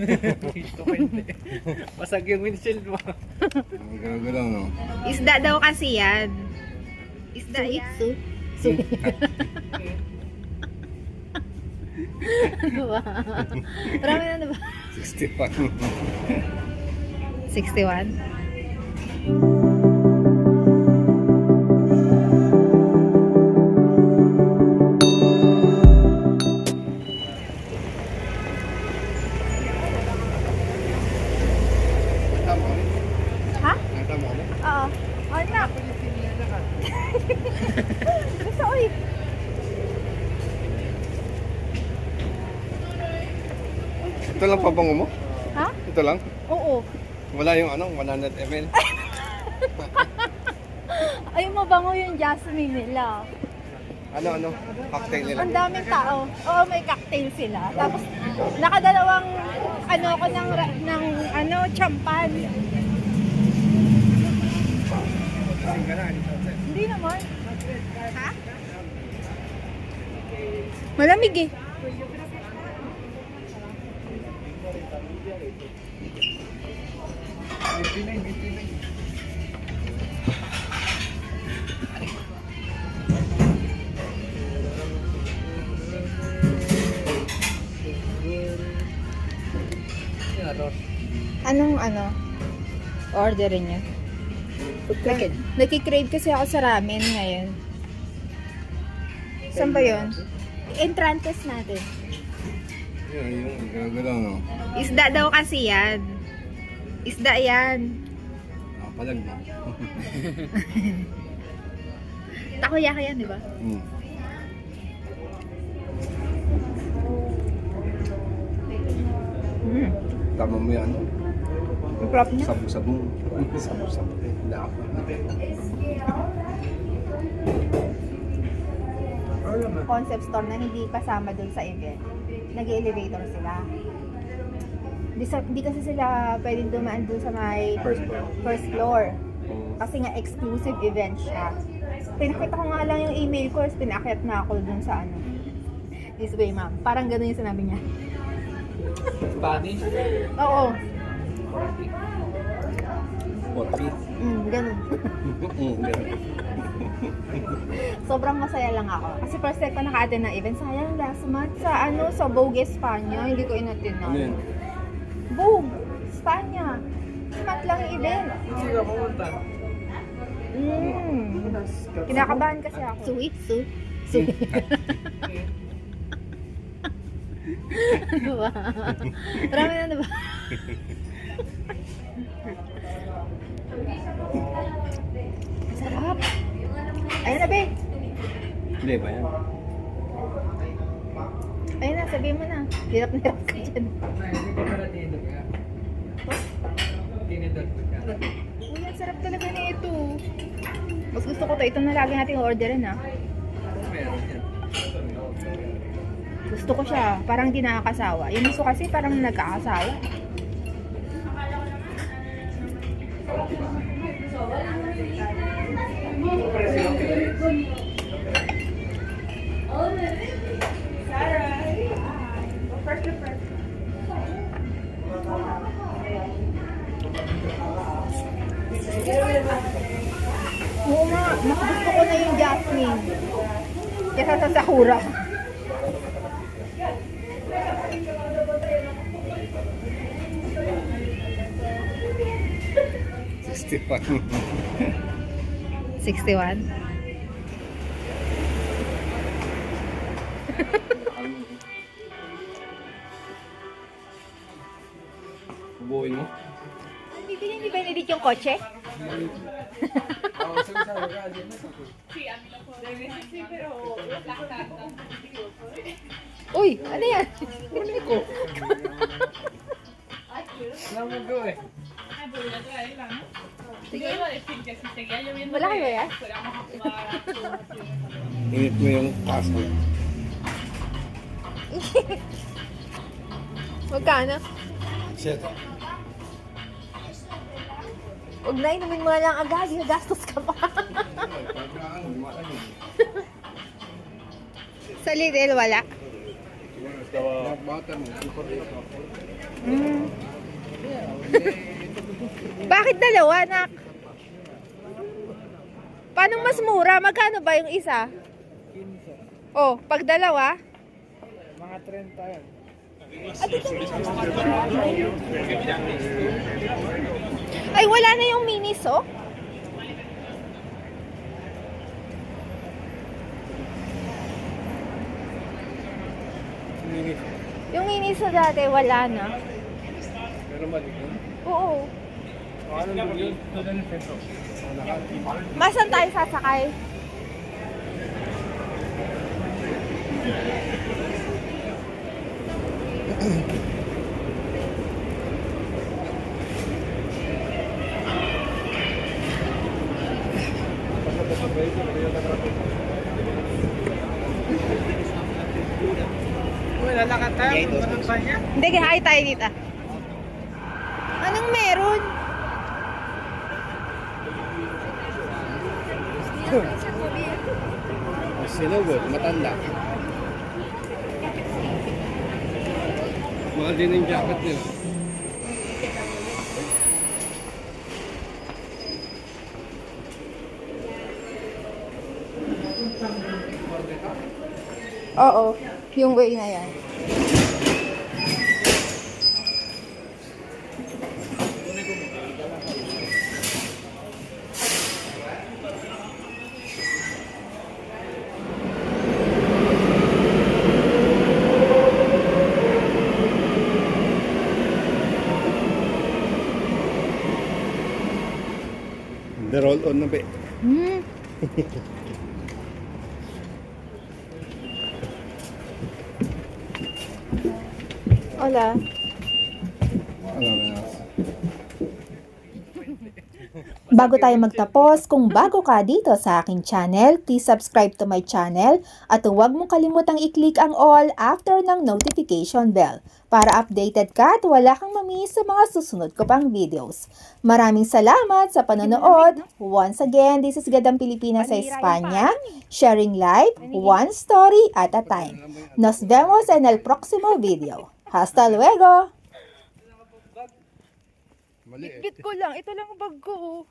Ito ko hindi. Basag yung windshield mo. Ang galaw, no? Isda daw kasi yan. Isda yan. Ano ba? Marami na ba? 61. 61? Ha? Tama mo? Oo. Anak. Gusto ko eh. Ito lang pabango mo? Ha? Ito lang? Oo. Wala yung 100 ml? Ay, mabango yung jasmine nila. Ano? Cocktail nila. Ang daming tao. Oo, may cocktail sila. Tapos, nakadalawang ko ng champan. Hindi naman. Ha? Malamig eh. Anong orderin niya? Nagkikrave kasi ako sa ramen ngayon. Saan ba yun? Entrantes natin. Yung galaw, no? Isda daw kasi yan. Isda yan. Palag mo. Takoyaki yan, di ba? Tama mo yan. Ang prop niya. Sabu-sabong. Sabu-sabong. Concept store na hindi kasama dun sa event. Nag-elevator sila. Hindi kasi sila pwedeng dumaan dun sa may first floor. Kasi nga exclusive event siya. Pinakita ko nga lang yung email ko, pinakyat na ako dun sa This way, ma'am. Parang ganun yung sinabi niya. Spanish? Oo. 40. Ganun. Ganun. Sobrang masaya lang ako. Kasi first time ko naka-attend ng event. Sayang last month sa Vogue Espanya. Hindi ko in-attend na. Ano yun? Vogue Espanya. Last month lang yung event. Hindi ka pumunta. Kinakabahan kasi ako. Sweet. Ano ba? Marami na ba? Sarap. Ayun na, be. Hindi ba yan? Ayun na, sabihin mo na. Hirap na hirap ka dyan. Hindi ko pala tinidor ka. Tinidor ka. Uy, ang sarap talaga na ito. Mas gusto ko to. Ito na lagi natin orderin, ha. Meron yan. Gusto ko siya. Parang di nakakasawa. Yung gusto kasi parang nagkakasawa. Oo nga, mas gusto ko na yung jasmine kesa sa sakura. Stefan. 61? Bubuin mo? Hindi ba inedit yung kotse? Uy, ano yan? Hindi ko. No me go eh. Wala kayo yan? Init mo yung kaso. Magkano? Shit. Huwag na, inumin mo na lang agad. Gastos ka pa. Sa Lidl, wala. Bata mo. Mm. Bakit dalawa, nak? Paano mas mura? Magkano ba yung isa? Oh, pag dalawa? Mga 30 yan. Ay, wala na yung Miniso? Yung Miniso dati, wala na. Pero mali yun. Oo. Ano lang yun? Masan tayo sasakay? Uy, lalakad tayo. Anong ba niya? Hindi, hi tayo dito. Anong meron? Sinugod, matanda. Mahal din yung jacket nila. Oo, yung way na yan. The roll on na be. Hmm. Hola. Ano na. Bago tayo magtapos, kung bago ka dito sa aking channel, please subscribe to my channel at huwag mong kalimutang i-click ang all after ng notification bell para updated ka at wala kang mamiss sa mga susunod ko pang videos. Maraming salamat sa panonood. Once again, this is Gadang Pilipinas sa Espanya, sharing life, one story at a time. Nos vemos en el próximo video. Hasta luego! Mali eh. Bit ko lang. Ito lang ang bag ko. Oh.